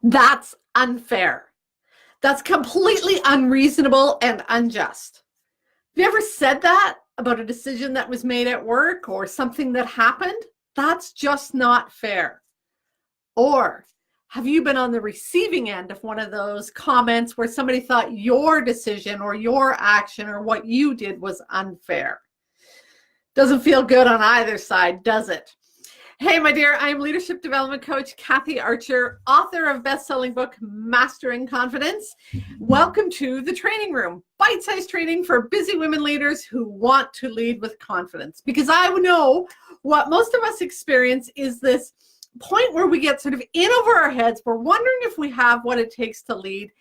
That's unfair. That's completely unreasonable and unjust. Have you ever said that about a decision that was made at work or something that happened? That's just not fair. Or have you been on the receiving end of one of those comments where somebody thought your decision or your action or what you did was unfair? Doesn't feel good on either side, does it? Hey, my dear, I'm leadership development coach Kathy Archer, author of best-selling book, Mastering Confidence. Welcome to the training room, bite-sized training for busy women leaders who want to lead with confidence. Because I know what most of us experience is this point where we get sort of in over our heads. We're wondering if we have what it takes to lead,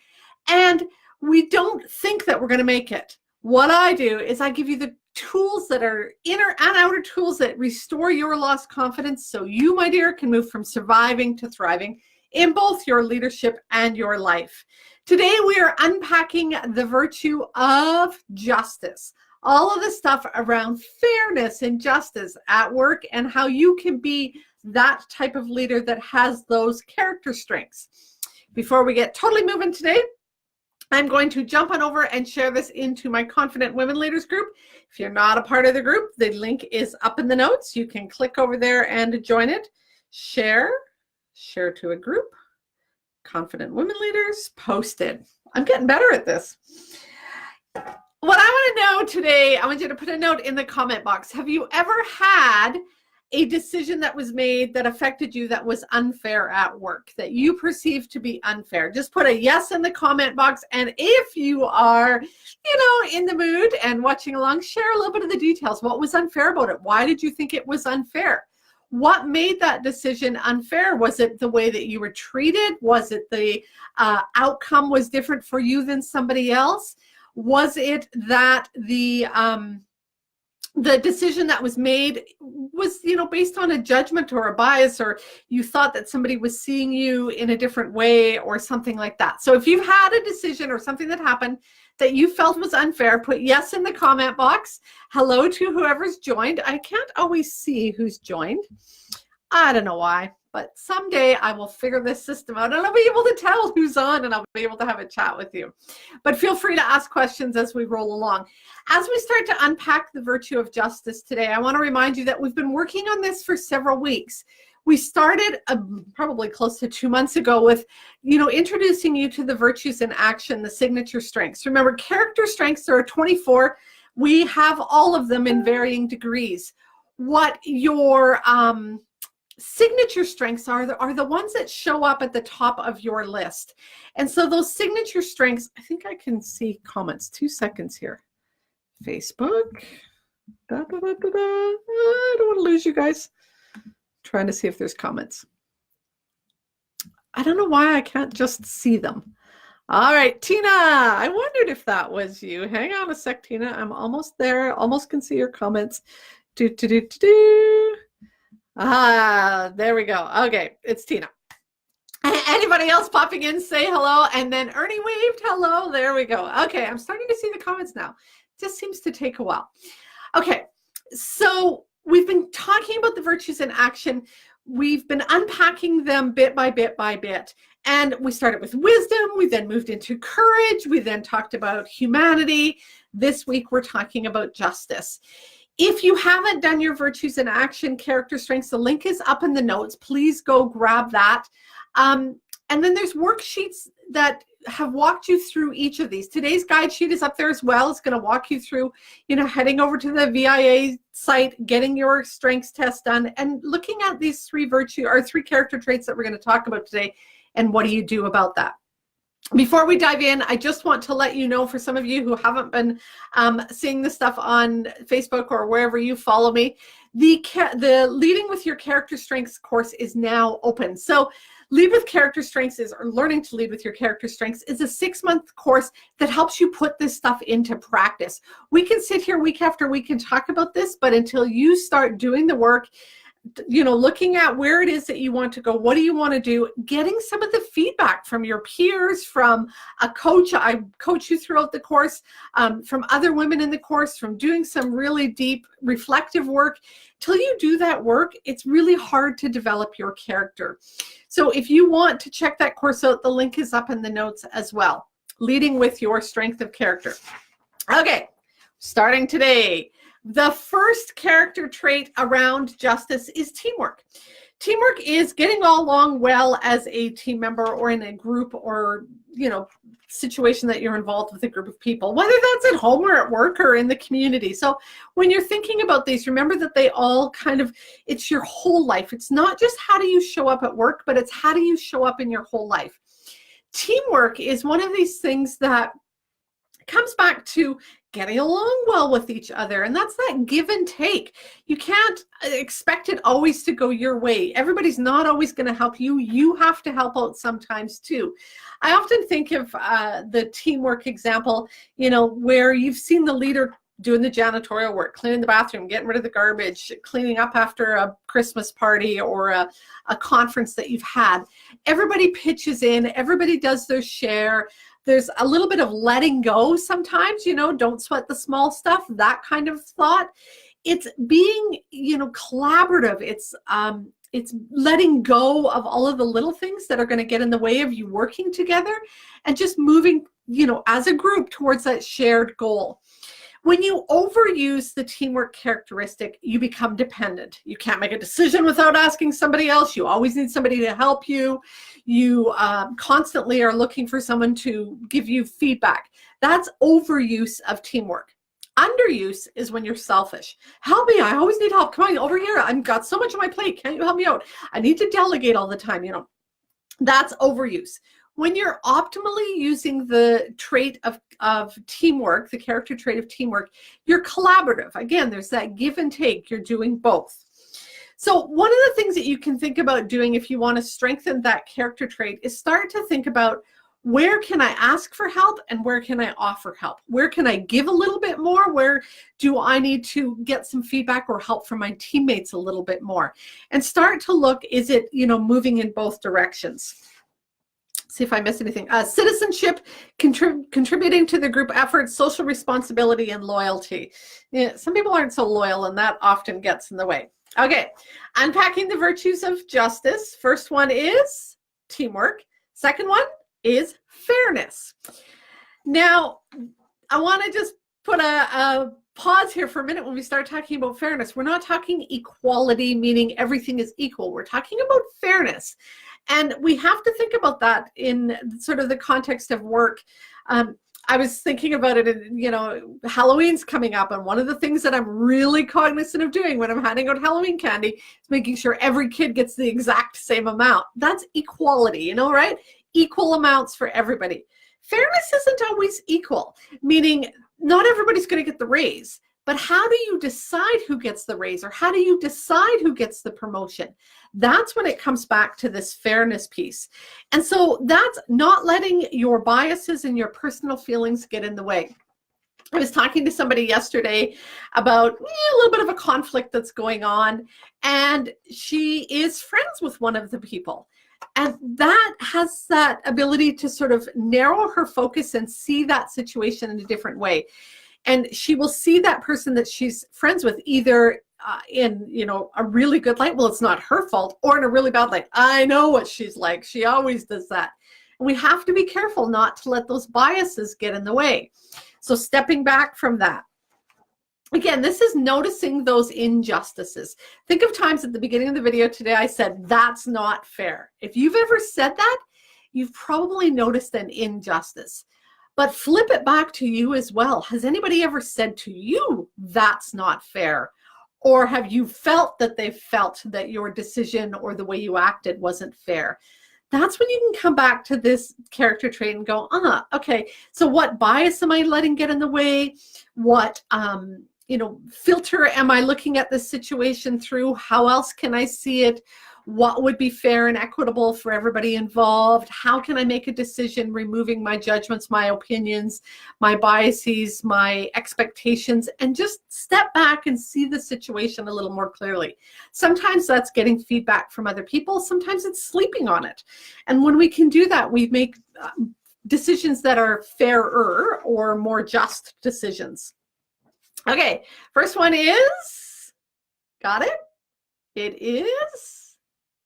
and we don't think that we're going to make it. What I do is I give you the tools that are inner and outer tools that restore your lost confidence so you, my dear, can move from surviving to thriving in both your leadership and your life. Today, we are unpacking the virtue of justice, all of the stuff around fairness and justice at work and how you can be that type of leader that has those character strengths. Before we get totally moving today, I'm going to jump on over and share this into my Confident Women Leaders group. If you're not a part of the group, the link is up in the notes. You can click over there and join it. Share to a group. Confident Women Leaders, posted. I'm getting better at this. What I want to know today, I want you to put a note in the comment box. Have you ever had a decision that was made that affected you that was unfair at work, that you perceived to be unfair? Just put a yes in the comment box. And if you are, in the mood and watching along, share a little bit of the details. What was unfair about it? Why did you think it was unfair? What made that decision unfair? Was it the way that you were treated? Was it the outcome was different for you than somebody else? Was it that the decision that was made was, based on a judgment or a bias, or you thought that somebody was seeing you in a different way or something like that? So if you've had a decision or something that happened that you felt was unfair, put yes in the comment box. Hello to whoever's joined. I can't always see who's joined. I don't know why, but someday I will figure this system out and I'll be able to tell who's on and I'll be able to have a chat with you. But feel free to ask questions as we roll along. As we start to unpack the virtue of justice today, I want to remind you that we've been working on this for several weeks. We started probably close to 2 months ago with, introducing you to the virtues in action, the signature strengths. Remember, character strengths, there are 24. We have all of them in varying degrees. What your signature strengths are the ones that show up at the top of your list. And so those signature strengths, I think I can see comments. 2 seconds here. Facebook. I don't want to lose you guys. Trying to see if there's comments. I don't know why I can't just see them. All right, Tina, I wondered if that was you. Hang on a sec, Tina. I'm almost there. Almost can see your comments. Ah, there we go. Okay, it's Tina. Anybody else popping in, say hello. And then Ernie waved hello. There we go. Okay, I'm starting to see the comments now. Just seems to take a while. Okay, so we've been talking about the virtues in action. We've been unpacking them bit by bit by bit. And we started with wisdom. We then moved into courage. We then talked about humanity. This week, we're talking about justice. If you haven't done your virtues in action, character strengths, the link is up in the notes. Please go grab that. And then there's worksheets that have walked you through each of these. Today's guide sheet is up there as well. It's going to walk you through, heading over to the VIA site, getting your strengths test done, and looking at these three character traits that we're going to talk about today, and what do you do about that. Before we dive in, I just want to let you know, for some of you who haven't been seeing this stuff on Facebook or wherever you follow me, the Leading with Your Character Strengths course is now open. So Lead with Character Strengths or Learning to Lead with Your Character Strengths is a 6-month course that helps you put this stuff into practice. We can sit here week after week and talk about this, but until you start doing the work, looking at where it is that you want to go, what do you want to do, getting some of the feedback from your peers, from a coach. I coach you throughout the course, from other women in the course, from doing some really deep reflective work. Till you do that work, it's really hard to develop your character. So if you want to check that course out, the link is up in the notes as well. Leading with Your Strength of Character. Okay, starting today. The first character trait around justice is teamwork. Teamwork is getting along well as a team member or in a group or, situation that you're involved with a group of people, whether that's at home or at work or in the community. So when you're thinking about these, remember that they all it's your whole life. It's not just how do you show up at work, but it's how do you show up in your whole life. Teamwork is one of these things that comes back to getting along well with each other. And that's that give and take. You can't expect it always to go your way. Everybody's not always going to help you. You have to help out sometimes too. I often think of the teamwork example, where you've seen the leader doing the janitorial work, cleaning the bathroom, getting rid of the garbage, cleaning up after a Christmas party or a conference that you've had. Everybody pitches in, everybody does their share. There's a little bit of letting go sometimes, don't sweat the small stuff, that kind of thought. It's being, collaborative. It's letting go of all of the little things that are going to get in the way of you working together and just moving, as a group towards that shared goal. When you overuse the teamwork characteristic, you become dependent. You can't make a decision without asking somebody else. You always need somebody to help you. You constantly are looking for someone to give you feedback. That's overuse of teamwork. Underuse is when you're selfish. Help me, I always need help. Come on, over here. I've got so much on my plate. Can't you help me out? I need to delegate all the time, That's overuse. When you're optimally using the trait of teamwork, the character trait of teamwork, you're collaborative. Again, there's that give and take. You're doing both. So one of the things that you can think about doing if you want to strengthen that character trait is start to think about, where can I ask for help and where can I offer help? Where can I give a little bit more? Where do I need to get some feedback or help from my teammates a little bit more? And start to look, is it, moving in both directions? See if I miss anything. Citizenship, contributing to the group effort, social responsibility, and loyalty. Some people aren't so loyal, and that often gets in the way. Okay, unpacking the virtues of justice. First one is teamwork. Second one is fairness. Now, I want to just put a pause here for a minute when we start talking about fairness. We're not talking equality, meaning everything is equal. We're talking about fairness. And we have to think about that in sort of the context of work. I was thinking about it, Halloween's coming up, and one of the things that I'm really cognizant of doing when I'm handing out Halloween candy is making sure every kid gets the exact same amount. That's equality, right? Equal amounts for everybody. Fairness isn't always equal, meaning not everybody's going to get the raise. But how do you decide who gets the raise, or how do you decide who gets the promotion? That's when it comes back to this fairness piece. And so that's not letting your biases and your personal feelings get in the way. I was talking to somebody yesterday about a little bit of a conflict that's going on, and she is friends with one of the people. And that has that ability to sort of narrow her focus and see that situation in a different way. And she will see that person that she's friends with either in, a really good light, well, it's not her fault, or in a really bad light. I know what she's like. She always does that. And we have to be careful not to let those biases get in the way. So stepping back from that. Again, this is noticing those injustices. Think of times at the beginning of the video today, I said, that's not fair. If you've ever said that, you've probably noticed an injustice. But flip it back to you as well. Has anybody ever said to you, that's not fair? Or have you felt that they felt that your decision or the way you acted wasn't fair? That's when you can come back to this character trait and go, okay, so what bias am I letting get in the way? What, filter am I looking at this situation through? How else can I see it? What would be fair and equitable for everybody involved? How can I make a decision removing my judgments, my opinions, my biases, my expectations, and just step back and see the situation a little more clearly? Sometimes that's getting feedback from other people. Sometimes it's sleeping on it. And when we can do that, we make decisions that are fairer or more just decisions. Okay, first one is, got it? It is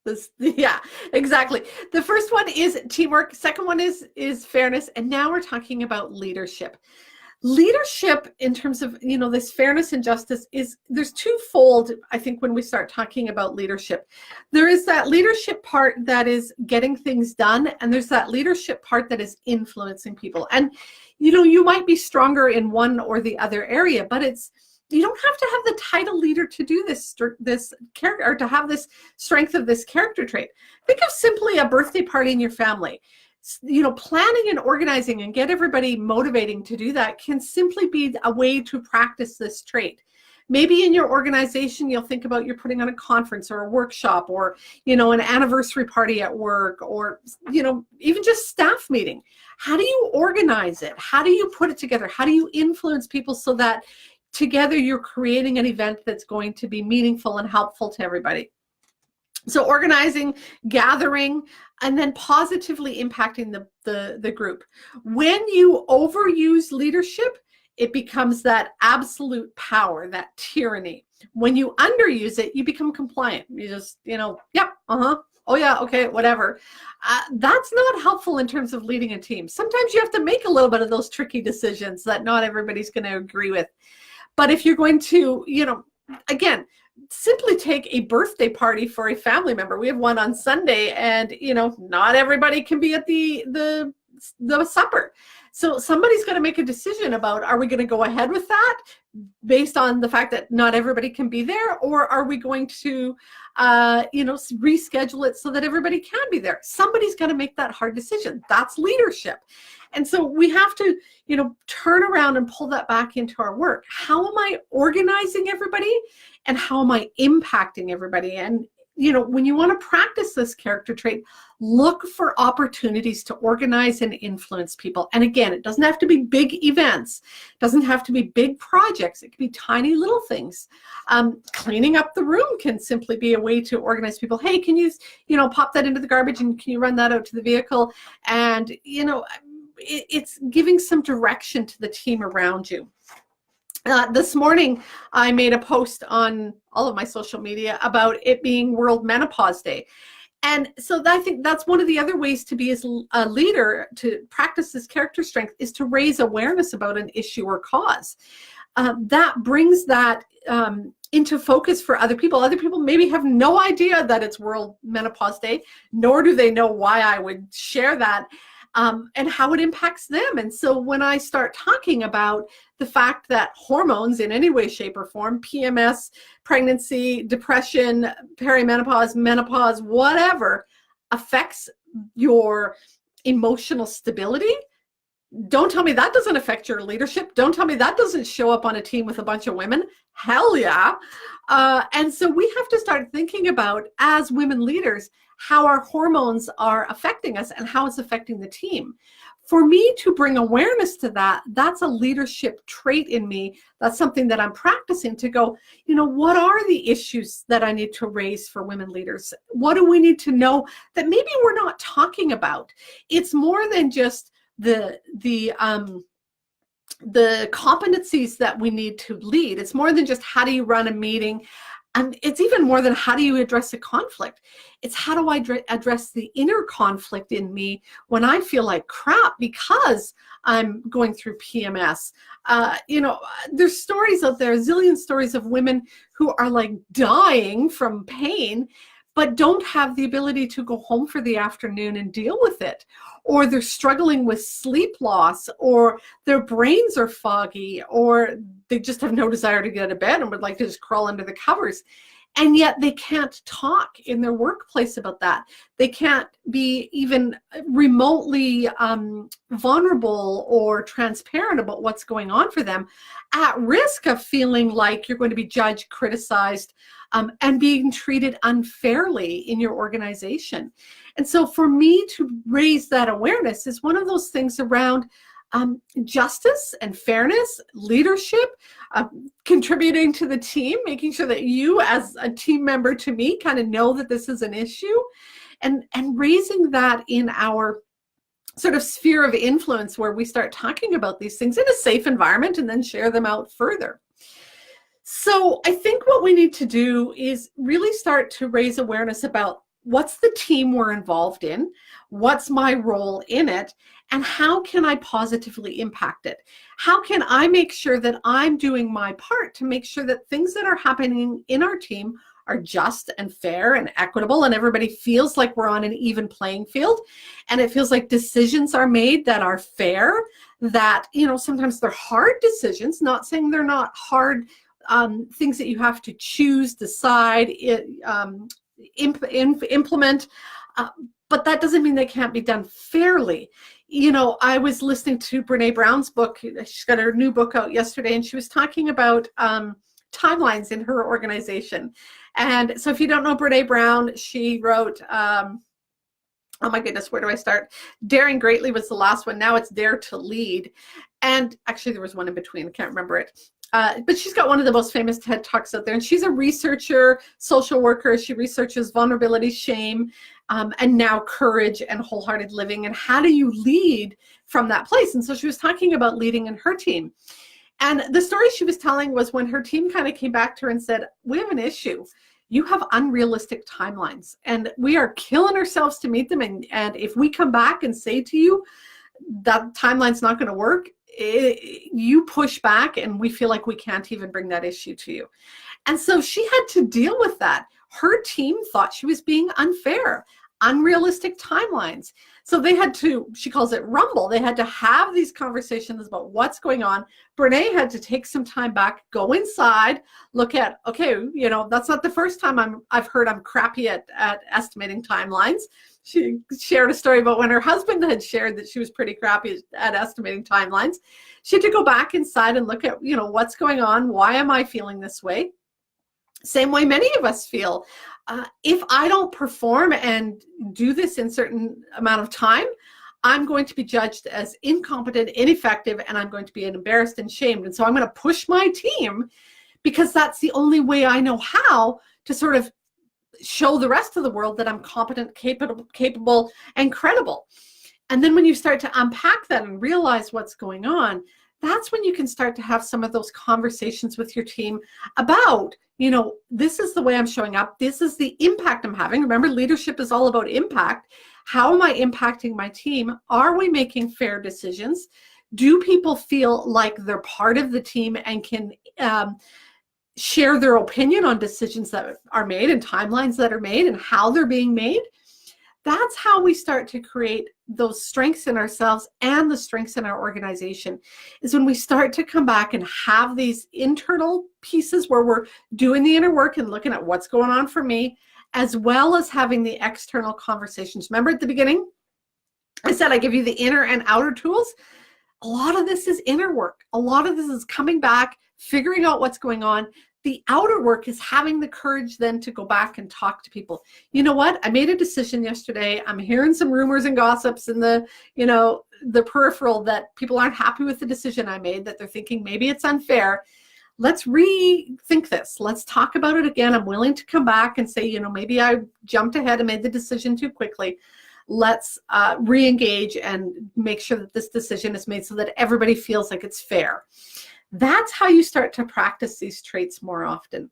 this, yeah, exactly. The first one is teamwork. Second one is fairness. And now we're talking about leadership. Leadership in terms of, this fairness and justice there's twofold, I think, when we start talking about leadership. There is that leadership part that is getting things done, and there's that leadership part that is influencing people. And, you might be stronger in one or the other area, but you don't have to have the title leader to do this character, or to have this strength of this character trait. Think of simply a birthday party in your family. Planning and organizing and get everybody motivating to do that can simply be a way to practice this trait. Maybe in your organization, you'll think about you're putting on a conference or a workshop, or, an anniversary party at work, or, even just staff meeting. How do you organize it? How do you put it together? How do you influence people so that together you're creating an event that's going to be meaningful and helpful to everybody? So organizing, gathering, and then positively impacting the group. When you overuse leadership, it becomes that absolute power, that tyranny. When you underuse it, you become compliant. You just, yep, oh yeah, okay, whatever. That's not helpful in terms of leading a team. Sometimes you have to make a little bit of those tricky decisions that not everybody's going to agree with. But if you're going to, again, simply take a birthday party for a family member. We have one on Sunday, and not everybody can be at the supper. So somebody's going to make a decision about, are we going to go ahead with that based on the fact that not everybody can be there, or are we going to reschedule it so that everybody can be there? Somebody's going to make that hard decision. That's leadership. And so we have to, turn around and pull that back into our work. How am I organizing everybody, and how am I impacting everybody? And, when you want to practice this character trait, look for opportunities to organize and influence people. And again, it doesn't have to be big events. It doesn't have to be big projects. It can be tiny little things. Cleaning up the room can simply be a way to organize people. Hey, can you, pop that into the garbage, and can you run that out to the vehicle? And, it's giving some direction to the team around you. This morning, I made a post on all of my social media about it being World Menopause Day. And so I think that's one of the other ways to be as a leader, to practice this character strength, is to raise awareness about an issue or cause. That brings that into focus for other people. Other people maybe have no idea that it's World Menopause Day, nor do they know why I would share that. And how it impacts them. And so when I start talking about the fact that hormones in any way, shape, or form, PMS, pregnancy, depression, perimenopause, menopause, whatever, affects your emotional stability, don't tell me that doesn't affect your leadership. Don't tell me that doesn't show up on a team with a bunch of women. Hell yeah. And so we have to start thinking about, as women leaders, how our hormones are affecting us and how it's affecting the team. For me to bring awareness to that, that's a leadership trait in me. That's something that I'm practicing to go, what are the issues that I need to raise for women leaders? What do we need to know that maybe we're not talking about? It's more than just the competencies that we need to lead. It's more than just how do you run a meeting. And it's even more than how do you address a conflict. It's how do I address the inner conflict in me when I feel like crap because I'm going through PMS. There's stories out there, a zillion stories of women who are like dying from pain, but don't have the ability to go home for the afternoon and deal with it. Or they're struggling with sleep loss, or their brains are foggy, or they just have no desire to get out of bed and would like to just crawl under the covers. And yet they can't talk in their workplace about that. They can't be even remotely vulnerable or transparent about what's going on for them, at risk of feeling like you're going to be judged, criticized, and being treated unfairly in your organization. And so for me to raise that awareness is one of those things around justice and fairness, leadership, contributing to the team, making sure that you as a team member to me kind of know that this is an issue, and raising that in our sort of sphere of influence where we start talking about these things in a safe environment and then share them out further. So I think what we need to do is really start to raise awareness about what's the team we're involved in, what's my role in it, and how can I positively impact it? How can I make sure that I'm doing my part to make sure that things that are happening in our team are just and fair and equitable, and everybody feels like we're on an even playing field, and it feels like decisions are made that are fair, that, you know, sometimes they're hard decisions, not saying they're not hard things that you have to choose, decide, implement, but that doesn't mean they can't be done fairly. You know, I was listening to Brene Brown's book. She's got her new book out yesterday, and she was talking about timelines in her organization. And so if you don't know Brene Brown, she wrote, oh my goodness, where do I start? Daring Greatly was the last one. Now it's Dare to Lead. And actually there was one in between, I can't remember it. But she's got one of the most famous TED Talks out there. And she's a researcher, social worker. She researches vulnerability, shame, and now courage and wholehearted living. And how do you lead from that place? And so she was talking about leading in her team. And the story she was telling was when her team kind of came back to her and said, we have an issue. You have unrealistic timelines and we are killing ourselves to meet them. And if we come back and say to you that timeline's not going to work, you push back and we feel like we can't even bring that issue to you. And so she had to deal with that. Her team thought she was being unfair, unrealistic timelines. So they had to, she calls it rumble. They had to have these conversations about what's going on. Brene had to take some time back, go inside, look at, okay, you know, that's not the first time I've heard I'm crappy at estimating timelines. She shared a story about when her husband had shared that she was pretty crappy at estimating timelines. She had to go back inside and look at, you know, what's going on? Why am I feeling this way? Same way many of us feel. If I don't perform and do this in a certain amount of time, I'm going to be judged as incompetent, ineffective, and I'm going to be embarrassed and shamed. And so I'm going to push my team because that's the only way I know how to sort of show the rest of the world that I'm competent, capable, and credible. And then when you start to unpack that and realize what's going on, that's when you can start to have some of those conversations with your team about, you know, this is the way I'm showing up. This is the impact I'm having. Remember, leadership is all about impact. How am I impacting my team? Are we making fair decisions? Do people feel like they're part of the team and can share their opinion on decisions that are made and timelines that are made and how they're being made? That's how we start to create those strengths in ourselves and the strengths in our organization, is when we start to come back and have these internal pieces where we're doing the inner work and looking at what's going on for me, as well as having the external conversations. Remember at the beginning, I said I give you the inner and outer tools. A lot of this is inner work. A lot of this is coming back, figuring out what's going on. The outer work is having the courage then to go back and talk to people. You know what? I made a decision yesterday. I'm hearing some rumors and gossips in the, you know, the peripheral that people aren't happy with the decision I made, that they're thinking maybe it's unfair. Let's rethink this. Let's talk about it again. I'm willing to come back and say, you know, maybe I jumped ahead and made the decision too quickly. Let's re-engage and make sure that this decision is made so that everybody feels like it's fair. That's how you start to practice these traits more often.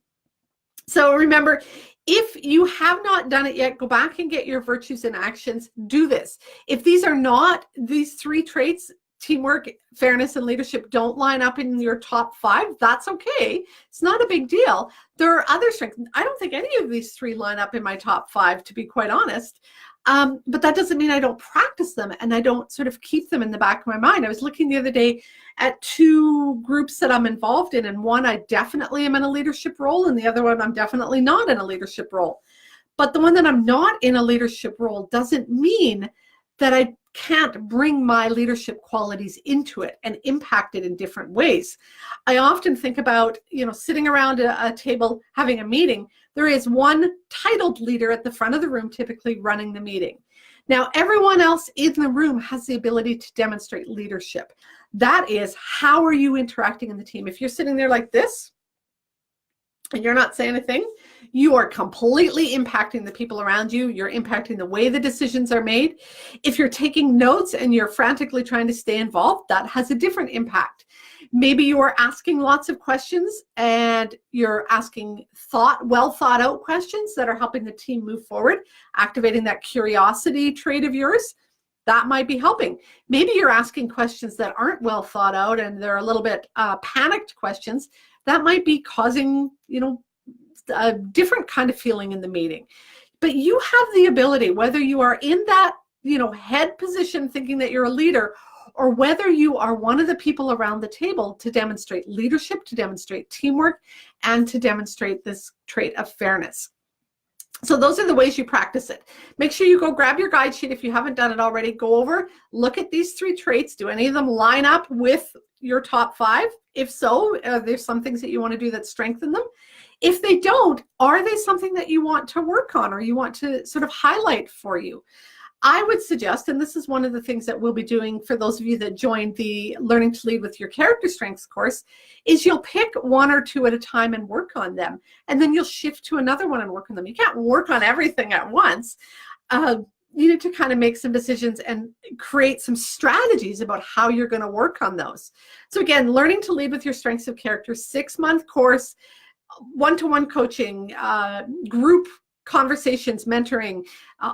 So remember, if you have not done it yet, go back and get your virtues and actions. Do this. If these are not, these 3 traits, teamwork, fairness, and leadership, don't line up in your top 5, that's okay. It's not a big deal. There are other strengths. I don't think any of these 3 line up in my top 5, to be quite honest. But that doesn't mean I don't practice them and I don't sort of keep them in the back of my mind. I was looking the other day at 2 groups that I'm involved in, and one I definitely am in a leadership role, and the other one I'm definitely not in a leadership role. But the one that I'm not in a leadership role doesn't mean that I can't bring my leadership qualities into it and impact it in different ways. I often think about, sitting around a table having a meeting. There is one titled leader at the front of the room, typically running the meeting. Now, everyone else in the room has the ability to demonstrate leadership. That is, how are you interacting in the team? If you're sitting there like this and you're not saying anything, you are completely impacting the people around you. You're impacting the way the decisions are made. If you're taking notes and you're frantically trying to stay involved, that has a different impact. Maybe you are asking lots of questions and you're asking well thought out questions that are helping the team move forward, activating that curiosity trait of yours. That might be helping. Maybe you're asking questions that aren't well thought out and they're a little bit panicked questions. That might be causing, a different kind of feeling in the meeting. But you have the ability, whether you are in that, head position thinking that you're a leader, or whether you are one of the people around the table, to demonstrate leadership, to demonstrate teamwork, and to demonstrate this trait of fairness. So those are the ways you practice it. Make sure you go grab your guide sheet if you haven't done it already. Go over, look at these 3 traits. Do any of them line up with your top 5? If so, there's some things that you want to do that strengthen them. If they don't, are they something that you want to work on or you want to sort of highlight for you? I would suggest, and this is one of the things that we'll be doing for those of you that joined the Learning to Lead with Your Character Strengths course, is you'll pick 1 or 2 at a time and work on them. And then you'll shift to another one and work on them. You can't work on everything at once. You need to kind of make some decisions and create some strategies about how you're going to work on those. So again, Learning to Lead with Your Strengths of Character, 6-month course, one-to-one coaching, group conversations, mentoring,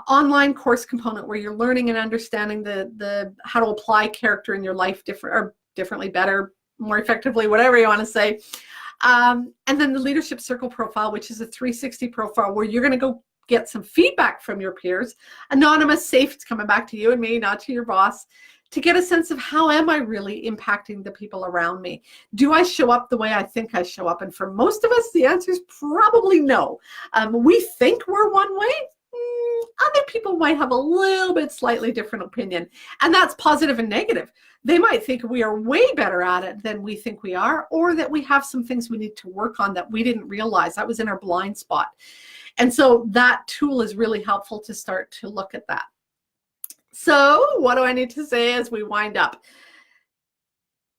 online course component where you're learning and understanding the how to apply character in your life differently, better, more effectively, whatever you want to say. And then the Leadership Circle profile, which is a 360 profile where you're going to go get some feedback from your peers, anonymous, safe, it's coming back to you and me, not to your boss, to get a sense of how am I really impacting the people around me? Do I show up the way I think I show up? And for most of us, the answer is probably no. We think we're one way. Other people might have a little bit slightly different opinion, and that's positive and negative. They might think we are way better at it than we think we are, or that we have some things we need to work on that we didn't realize. That was in our blind spot. And so that tool is really helpful to start to look at that. So what do I need to say as we wind up?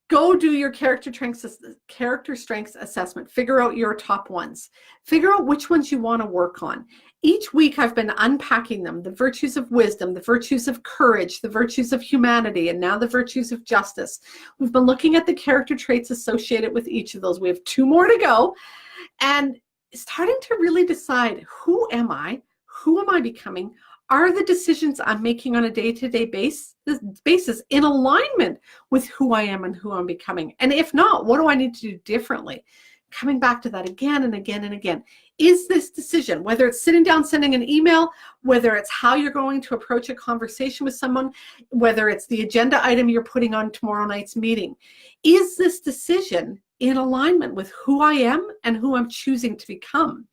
Go do your character strengths assessment. Figure out your top ones. Figure out which ones you want to work on. Each week I've been unpacking them, the virtues of wisdom, the virtues of courage, the virtues of humanity, and now the virtues of justice. We've been looking at the character traits associated with each of those. We have 2 more to go. And starting to really decide, who am I? Who am I becoming? Are the decisions I'm making on a day-to-day basis in alignment with who I am and who I'm becoming? And if not, what do I need to do differently? Coming back to that again and again and again. Is this decision, whether it's sitting down, sending an email, whether it's how you're going to approach a conversation with someone, whether it's the agenda item you're putting on tomorrow night's meeting, is this decision in alignment with who I am and who I'm choosing to become?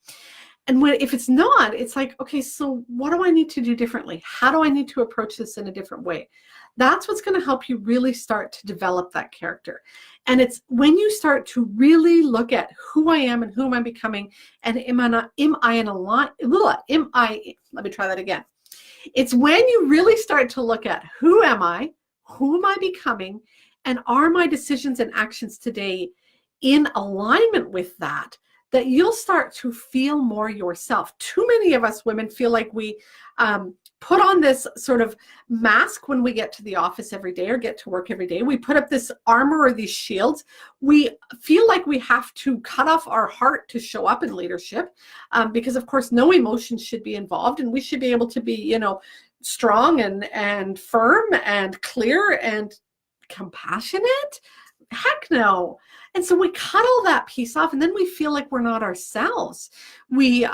And if it's not, it's like, okay, so what do I need to do differently? How do I need to approach this in a different way? That's what's going to help you really start to develop that character. And it's when you start to really look at who I am and who am I becoming, and let me try that again. It's when you really start to look at who am I becoming, and are my decisions and actions today in alignment with that you'll start to feel more yourself. Too many of us women feel like we put on this sort of mask when we get to the office every day or get to work every day. We put up this armor or these shields. We feel like we have to cut off our heart to show up in leadership because, of course, no emotions should be involved, and we should be able to be, strong and firm and clear and compassionate. Heck no. And so we cut all that piece off, and then we feel like we're not ourselves. We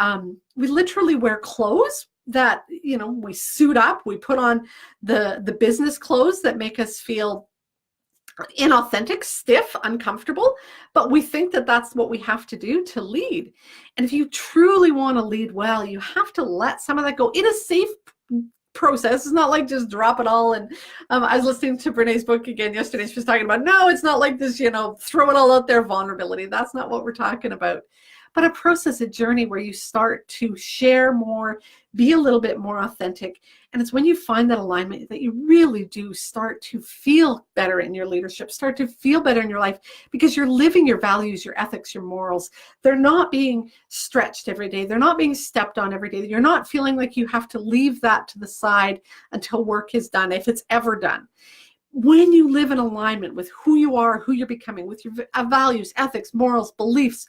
literally wear clothes that, we suit up, we put on the business clothes that make us feel inauthentic, stiff, uncomfortable, but we think that that's what we have to do to lead. And if you truly want to lead well, you have to let some of that go in a safe process. It's not like just drop it all. And I was listening to Brené's book again yesterday. She was talking about, no, it's not like this, throw it all out there vulnerability. That's not what we're talking about. But a process, a journey where you start to share more, be a little bit more authentic. And it's when you find that alignment that you really do start to feel better in your leadership, start to feel better in your life, because you're living your values, your ethics, your morals. They're not being stretched every day. They're not being stepped on every day. You're not feeling like you have to leave that to the side until work is done, if it's ever done. When you live in alignment with who you are, who you're becoming, with your values, ethics, morals, beliefs,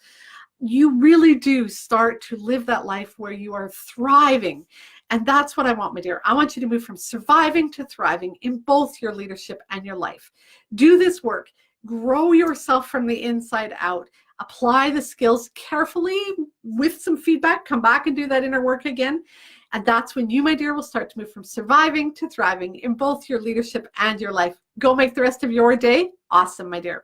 you really do start to live that life where you are thriving. And that's what I want, my dear. I want you to move from surviving to thriving in both your leadership and your life. Do this work. Grow yourself from the inside out. Apply the skills carefully with some feedback. Come back and do that inner work again. And that's when you, my dear, will start to move from surviving to thriving in both your leadership and your life. Go make the rest of your day awesome, my dear.